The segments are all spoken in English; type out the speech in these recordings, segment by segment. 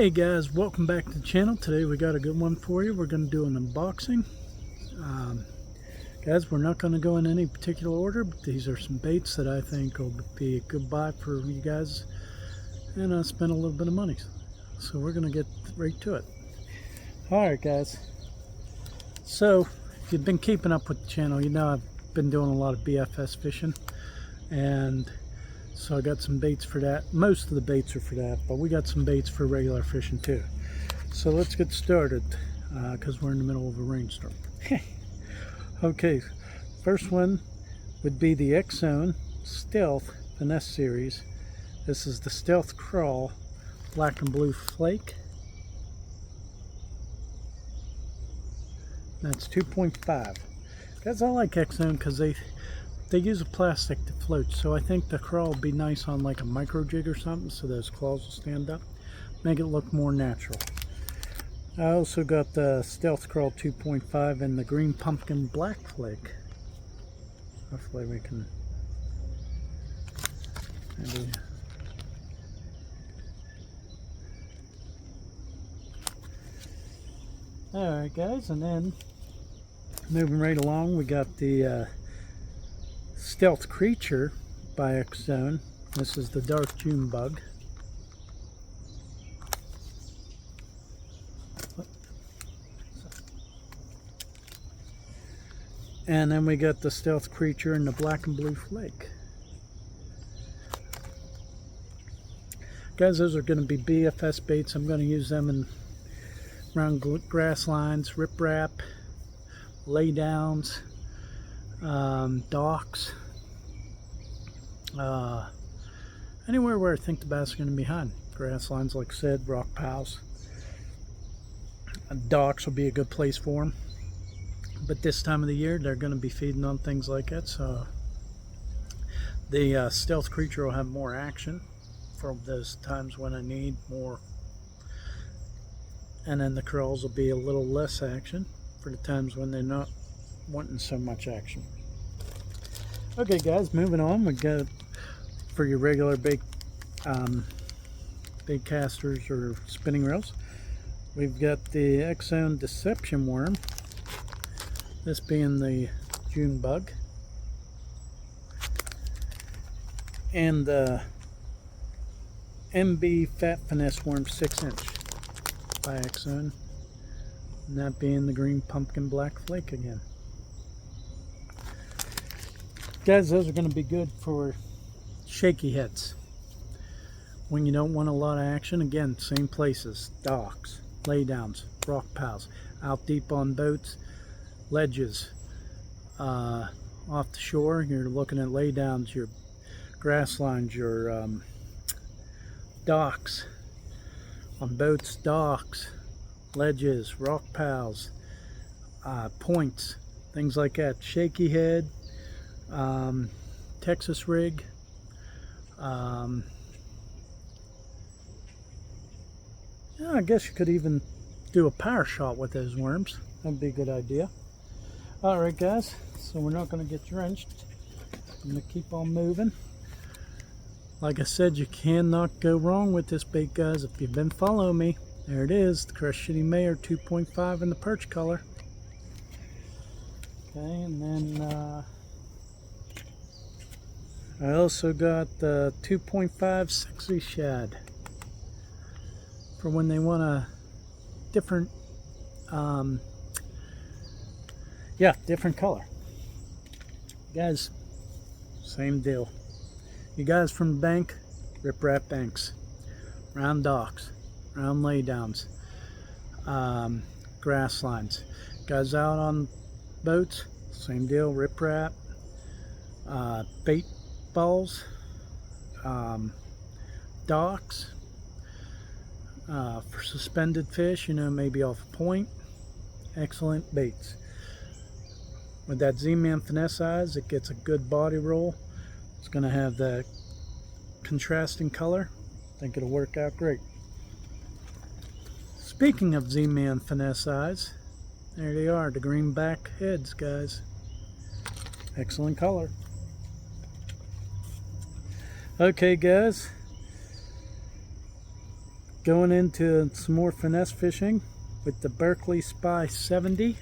Hey guys, welcome back to the channel. Today we got a good one for you. We're going to do an unboxing. Guys, we're not going to go in any particular order, but these are some baits that I think will be a good buy for you guys and spend a little bit of money. So we're going to get right to it. Alright guys, so if you've been keeping up with the channel, you know I've been doing a lot of BFS fishing, and so I got some baits for that. Most of the baits are for that, but we got some baits for regular fishing too. So let's get started because we're in the middle of a rainstorm. Okay, first one would be the X-Zone Stealth Finesse Series. This is the Stealth Crawl Black and Blue Flake. That's 2.5. Guys, I like X-Zone because they use a plastic to float, so I think the crawl will be nice on like a micro jig or something, so those claws will stand up, make it look more natural. I also got the Stealth Crawl 2.5 and the Green Pumpkin Black Flake. Hopefully we can maybe. Alright guys, and then moving right along, we got the Stealth Creature by X-Zone. This is the Dark June Bug. And then we got the Stealth Creature and the Black and Blue Flake. Guys, those are going to be BFS baits. I'm going to use them in around grass lines, riprap, laydowns, docks, anywhere where I think the bass are going to be hiding. Grass lines, like I said, rock piles. Docks will be a good place for them. But this time of the year, they're going to be feeding on things like that, so the Stealth Creature will have more action for those times when I need more. And then the crawls will be a little less action for the times when they're not wanting so much action. Okay guys, moving on, we got for your regular bait casters or spinning reels, we've got the X-Zone Deception Worm, this being the June Bug, and the MB Fat Finesse Worm 6-inch by X-Zone, and that being the Green Pumpkin Black Flake again. Guys, those are going to be good for shaky heads when you don't want a lot of action. Again, same places: docks, laydowns, rock piles, out deep on boats, ledges, off the shore. You're looking at laydowns, your grass lines, your docks, on boats, docks, ledges, rock piles, points, things like that. Shaky head, Texas rig, yeah, I guess you could even do a power shot with those worms. That'd be a good idea. Alright guys, so we're not going to get drenched. I'm going to keep on moving. Like I said, you cannot go wrong with this bait, guys. If you've been following me, there it is, the Crush City Mayor 2.5 in the perch color. Okay, and then I also got the 2.5 Sexy Shad for when they want a different, different color. Guys, same deal. You guys from the bank, riprap banks, round docks, round laydowns, grass lines. Guys out on boats, same deal, riprap, bait balls, docks, for suspended fish, you know, maybe off a point. Excellent baits. With that Z-Man Finesse Eyes, it gets a good body roll. It's going to have that contrasting color. I think it'll work out great. Speaking of Z-Man Finesse Eyes, there they are, the green back heads, guys. Excellent color. Okay guys, Going into some more finesse fishing with the Berkley Spy 70.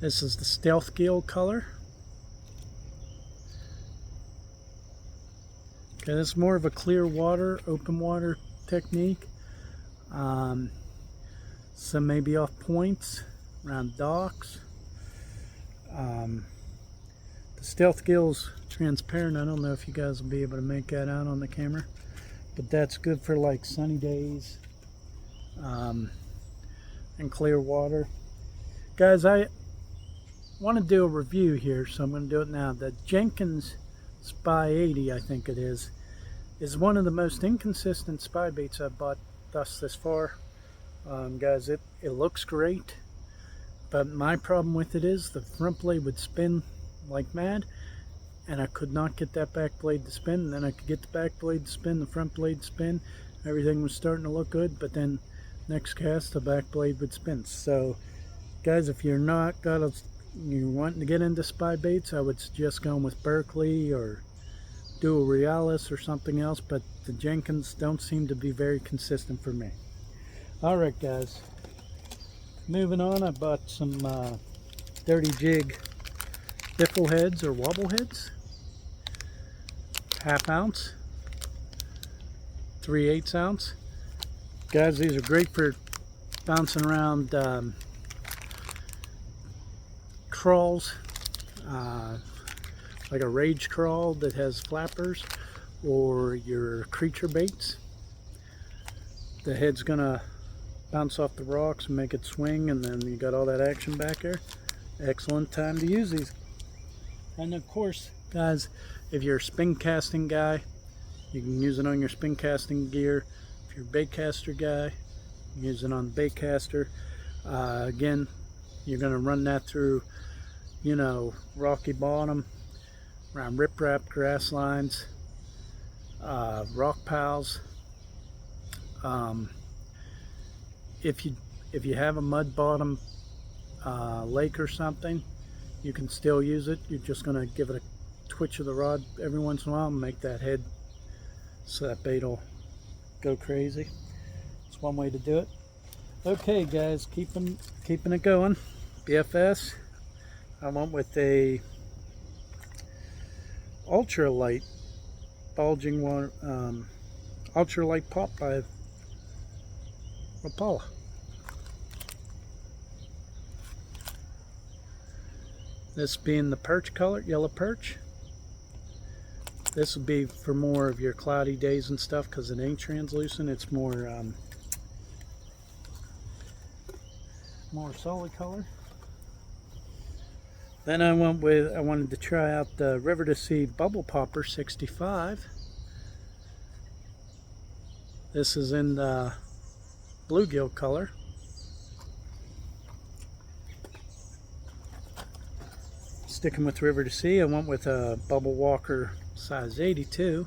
This is the Stealth Gill color. Okay, this is more of a clear water, open water technique. Some maybe off points around docks. The Stealth Gill's transparent. I don't know if you guys will be able to make that out on the camera, but that's good for like sunny days and clear water. Guys, I want to do a review here, so I'm going to do it now. The Jenkins Spy 80, I think it is one of the most inconsistent spy baits I've bought this far. Guys, it looks great, but my problem with it is the front blade would spin like mad, and I could not get that back blade to spin. And then I could get the back blade to spin, the front blade to spin. Everything was starting to look good, but then next cast the back blade would spin. So guys, if you're wanting to get into spy baits, I would suggest going with Berkley or Dual Realis or something else, but the Jenkins don't seem to be very consistent for me. Alright guys, moving on, I bought some Dirty Jig biffle heads or wobble heads, 1/2 ounce, 3/8 ounce. Guys, these are great for bouncing around crawls, like a rage crawl that has flappers, or your creature baits. The head's gonna bounce off the rocks and make it swing, and then you got all that action back there. Excellent time to use these. And of course, guys, if you're a spin casting guy, you can use it on your spin casting gear. If you're a bait caster guy, you can use it on the bait caster. Again, you're going to run that through, you know, rocky bottom, around riprap grass lines, rock piles. If you have a mud bottom lake or something, you can still use it. You're just going to give it a twitch of the rod every once in a while and make that head so that bait will go crazy. It's one way to do it. Okay guys, keeping it going. BFS, I went with a ultralight bulging one, ultralight pop by Rapala. This being the perch color, yellow perch. This would be for more of your cloudy days and stuff, because it ain't translucent. It's more solid color. Then I wanted to try out the River to Sea Bubble Popper 65. This is in the bluegill color. Sticking with River to Sea, I went with a Bubble Walker size 82,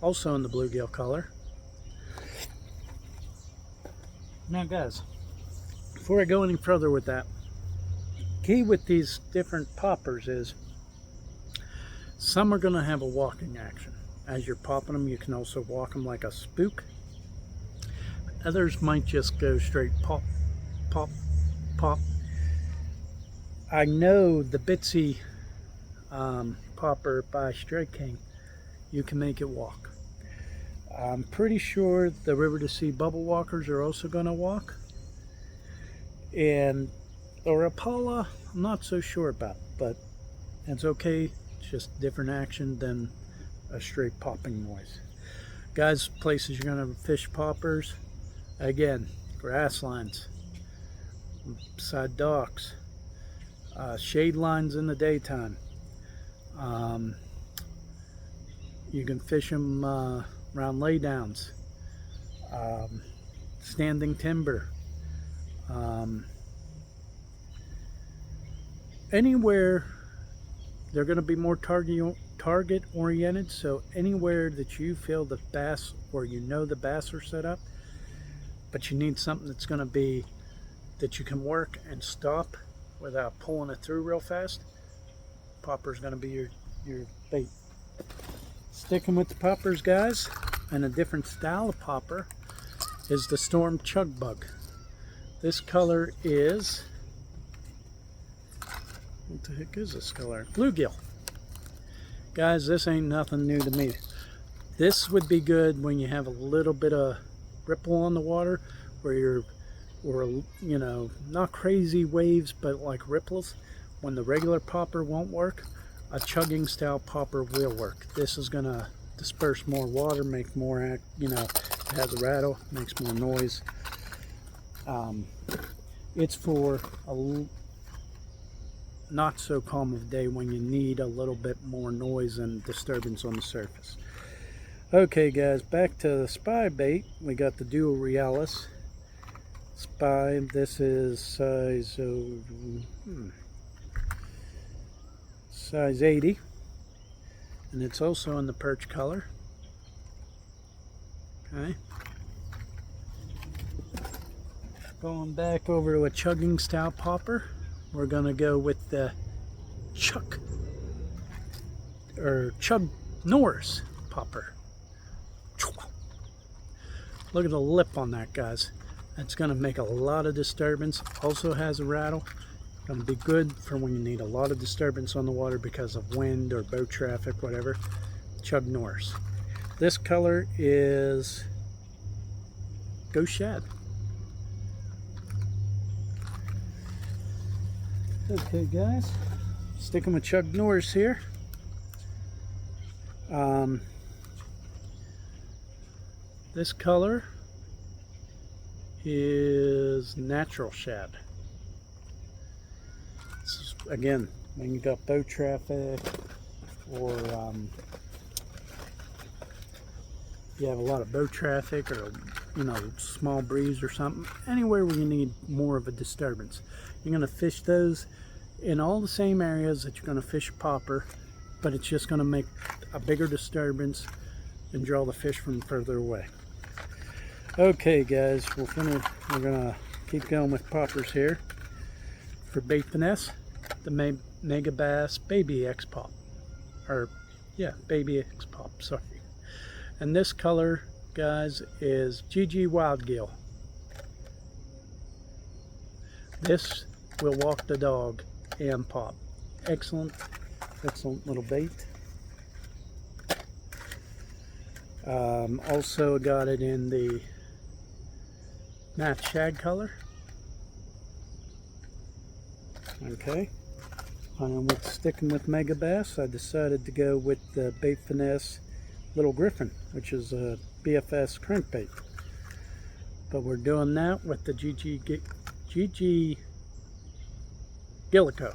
also in the bluegill color. Now guys, before I go any further with that, key with these different poppers is some are going to have a walking action. As you're popping them, you can also walk them like a spook. Others might just go straight pop, pop, pop. I know the Bitsy popper by Strike King, you can make it walk. I'm pretty sure the River to Sea Bubble Walkers are also going to walk. And the Rapala, I'm not so sure about, but it's okay. It's just different action than a straight popping noise. Guys, places you're going to fish poppers, again, grass lines, side docks, shade lines in the daytime. You can fish them around laydowns, standing timber, anywhere. They're going to be more target oriented, so anywhere that you feel the bass, or you know the bass are set up, but you need something that's going to be that you can work and stop without pulling it through real fast, popper is going to be your bait. Sticking with the poppers, guys, and a different style of popper is the Storm Chug Bug. This color is, what the heck is this color? Bluegill. Guys, this ain't nothing new to me. This would be good when you have a little bit of ripple on the water, where you're, or you know, not crazy waves, but like ripples. When the regular popper won't work, a chugging style popper will work. This is gonna disperse more water, make more, you know, it has a rattle, makes more noise. It's for a not so calm of a day when you need a little bit more noise and disturbance on the surface. Okay guys, back to the spy bait. We got the Duo Realis Spy. This is size 80, and it's also in the perch color. Okay. Going back over to a chugging style popper, we're gonna go with the Chug Norris popper. Look at the lip on that, guys. That's gonna make a lot of disturbance. Also has a rattle. Gonna be good for when you need a lot of disturbance on the water because of wind or boat traffic, whatever. Chug Norris. This color is Ghost Shad. Okay guys, sticking with Chug Norris here. This color is Natural Shad. This is, again, when you got boat traffic, or you have a lot of boat traffic, or you know, small breeze or something, anywhere where you need more of a disturbance, you're going to fish those in all the same areas that you're going to fish popper, but it's just going to make a bigger disturbance and draw the fish from further away. Okay guys, we're going to keep going with poppers here. For bait finesse, the Megabass Baby X Pop, or yeah, Baby X Pop, sorry. And this color, guys, is GG Wild Gill. This will walk the dog and pop. Excellent little bait. Also got it in the matte shad color. Okay, and with sticking with Megabass, I decided to go with the Bait Finesse Little Griffin, which is a BFS crankbait. But we're doing that with the GG Gillico.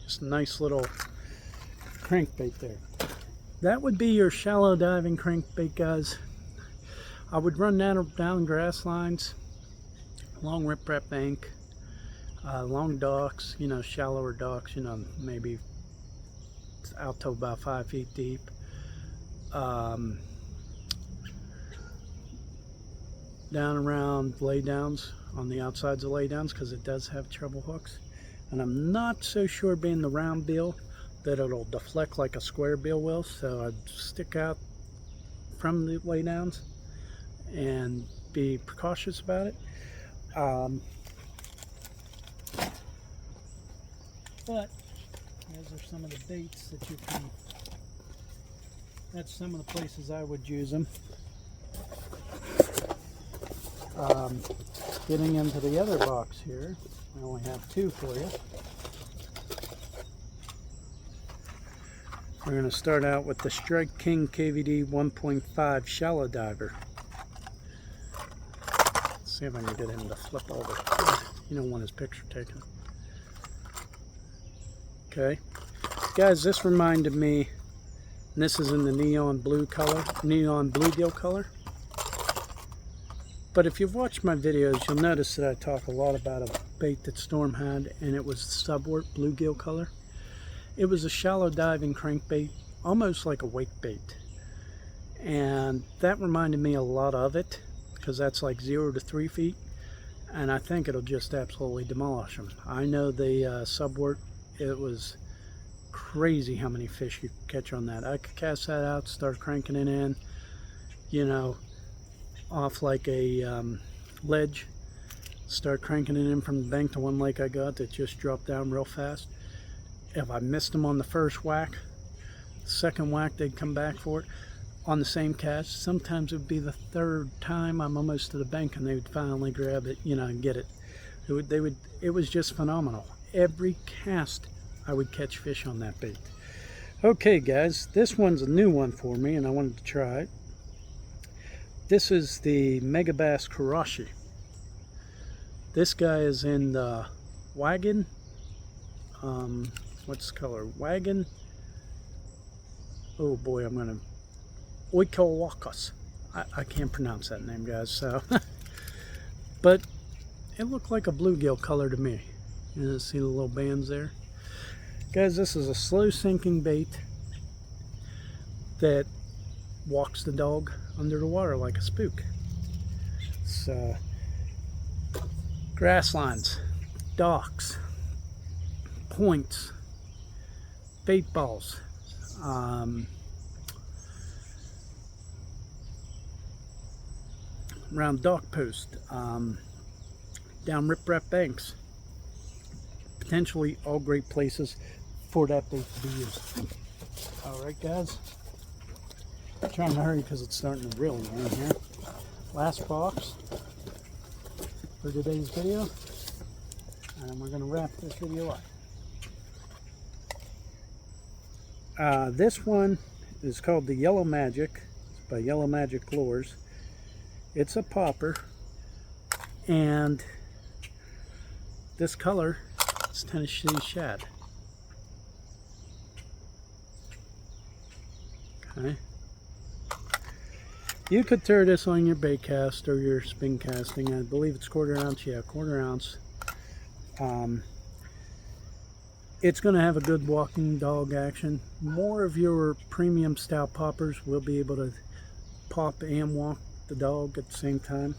Just a nice little crankbait there. That would be your shallow diving crankbait, guys. I would run that down grass lines, long riprap bank, long docks, you know, shallower docks, you know, maybe out to about 5 feet deep. Down around laydowns, on the outsides of laydowns, because it does have treble hooks. And I'm not so sure, being the round bill, that it'll deflect like a square bill will, so I'd stick out from the laydowns and be precautious about it. But those are some of the baits that you can, that's some of the places I would use them. Getting into the other box here, I only have two for you. We're going to start out with the Strike King KVD 1.5 Shallow Diver. Let's see if I can get him to flip over. You don't want his picture taken. Okay. Guys, this reminded me, and this is in the neon blue color, neon bluegill color. But if you've watched my videos, you'll notice that I talk a lot about a bait that Storm had, and it was subwort bluegill color. It was a shallow diving crankbait, almost like a wake bait. And that reminded me a lot of it, because that's like 0 to 3 feet. And I think it'll just absolutely demolish them. I know the subwort, it was crazy how many fish you catch on that. I could cast that out, start cranking it in, you know, off like a ledge, start cranking it in from the bank to one lake I got that just dropped down real fast. If I missed them on the first whack, second whack they'd come back for it on the same catch. Sometimes it would be the third time I'm almost to the bank and they would finally grab it, you know, and get it. It was just phenomenal. Every cast I would catch fish on that bait. Okay guys, this one's a new one for me and I wanted to try it. This is the Megabass Karashi. This guy is in the wagon, what's the color? Wagon, oh boy, I'm gonna, Oikowakas. I can't pronounce that name, guys, so. But it looked like a bluegill color to me. You see the little bands there? Guys, this is a slow sinking bait that walks the dog under the water like a spook. So, grass lines, docks, points, bait balls, around dock post, down riprap banks. Potentially all great places for that bait to be used. Alright guys, I'm trying to hurry because it's starting to really rain here. Last box for today's video, and we're going to wrap this video up. This one is called the Yellow Magic. It's by Yellow Magic Lures. It's a popper, and this color is Tennessee Shad. Okay. You could throw this on your bait cast or your spin casting. I believe it's 1/4 ounce. Yeah, 1/4 ounce. It's going to have a good walking dog action. More of your premium style poppers will be able to pop and walk the dog at the same time.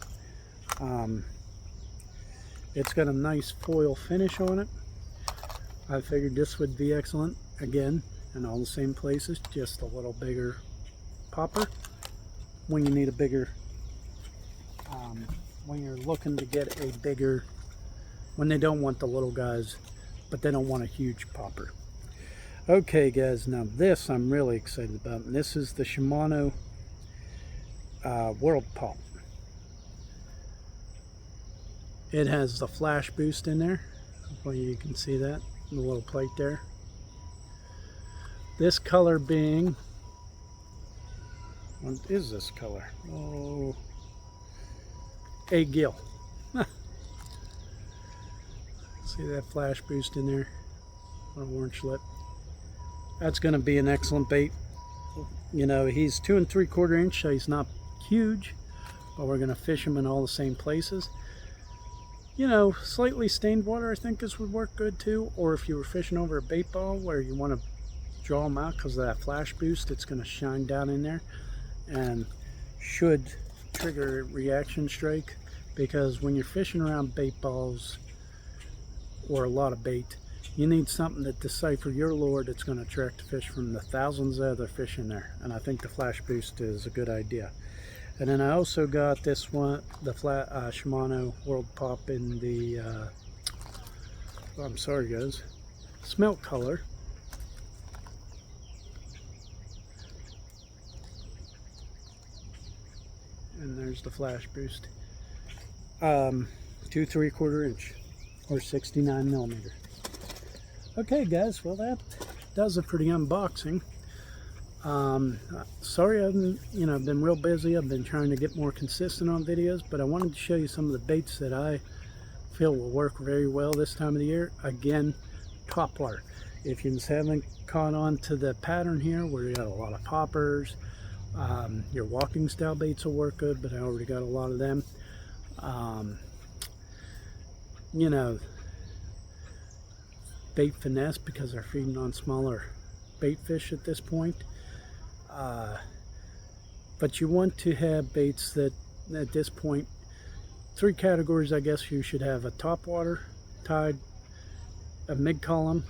It's got a nice foil finish on it. I figured this would be excellent, again, in all the same places, just a little bigger popper when you need a bigger, when you're looking to get a bigger, when they don't want the little guys, but they don't want a huge popper. Okay guys, now this I'm really excited about, and this is the Shimano World Pop. It has the flash boost in there. Hopefully you can see that, the little plate there. This color being, what is this color? Oh, a gill. See that flash boost in there? Little orange lip. That's going to be an excellent bait. You know, he's 2 3/4 inch, so he's not huge, but we're going to fish him in all the same places. You know, slightly stained water, I think this would work good too. Or if you were fishing over a bait ball where you want to draw them out because of that flash boost, it's going to shine down in there and should trigger a reaction strike. Because when you're fishing around bait balls or a lot of bait, you need something that decipher your lure that's going to attract the fish from the thousands of other fish in there. And I think the flash boost is a good idea. And then I also got this one, the Shimano World Pop in the, oh, I'm sorry guys, smelt color. And there's the flash boost. 2 3/4 inch or 69 millimeter. Okay guys, well that does it for the unboxing. Sorry I've been real busy. I've been trying to get more consistent on videos, but I wanted to show you some of the baits that I feel will work very well this time of the year. Again, topwater. If you just haven't caught on to the pattern here where you got a lot of poppers, your walking style baits will work good, but I already got a lot of them. You know, bait finesse because they're feeding on smaller bait fish at this point. But you want to have baits that at this point, 3 categories I guess you should have: a topwater, tide, a mid-column,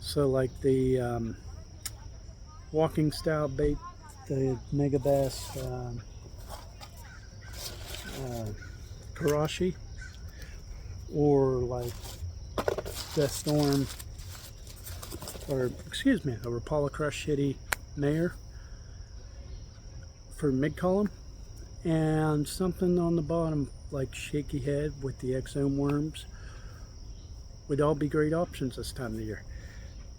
So like the walking style bait, the Megabass Karashi, or like the Storm, or excuse me, a Rapala Crush Shitty Mayor for mid-column, and something on the bottom like Shaky Head with the Exome worms would all be great options this time of the year.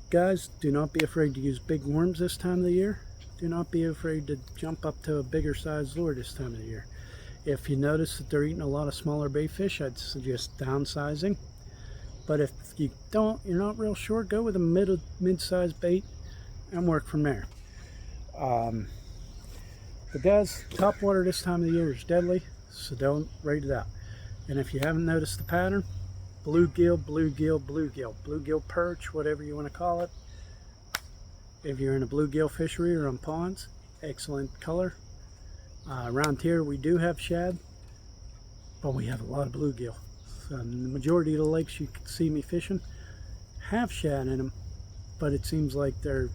Guys, do not be afraid to use big worms this time of the year. Do not be afraid to jump up to a bigger size lure this time of the year. If you notice that they're eating a lot of smaller bait fish, I'd suggest downsizing. But if you don't, you're not real sure, go with a mid-sized bait and work from there. But guys, topwater this time of the year is deadly, so don't rate it out. And if you haven't noticed the pattern, bluegill, bluegill, bluegill, bluegill perch, whatever you want to call it. If you're in a bluegill fishery or on ponds, excellent color. Around here we do have shad, but we have a lot of bluegill. So the majority of the lakes you can see me fishing have shad in them, but it seems like they're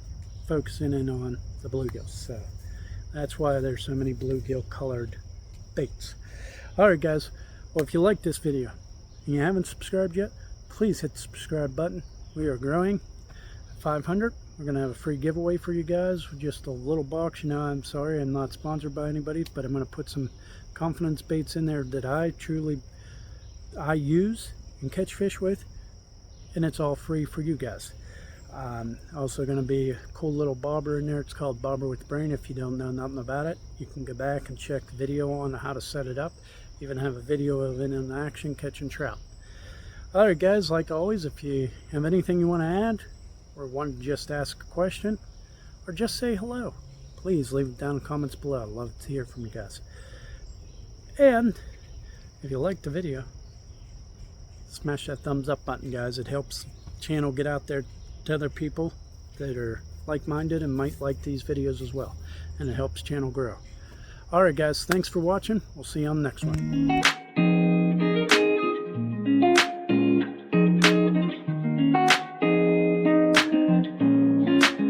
focusing in on the bluegills. So that's why there's so many bluegill colored baits. Alright guys, well if you like this video and you haven't subscribed yet, please hit the subscribe button. We are growing. 500. We're going to have a free giveaway for you guys. Just a little box. You know, I'm sorry, I'm not sponsored by anybody, but I'm going to put some confidence baits in there that I use and catch fish with, and it's all free for you guys. Also going to be a cool little bobber in there. It's called Bobber with Brain. If you don't know nothing about it, you can go back and check the video on how to set it up. Even have a video of it in action catching trout. Alright guys, like always, if you have anything you want to add, or want to just ask a question, or just say hello, please leave it down in the comments below. I'd love to hear from you guys. And if you liked the video, smash that thumbs up button, guys. It helps the channel get out there to other people that are like-minded and might like these videos as well, and it helps the channel grow. Alright guys, thanks for watching. We'll see you on the next one.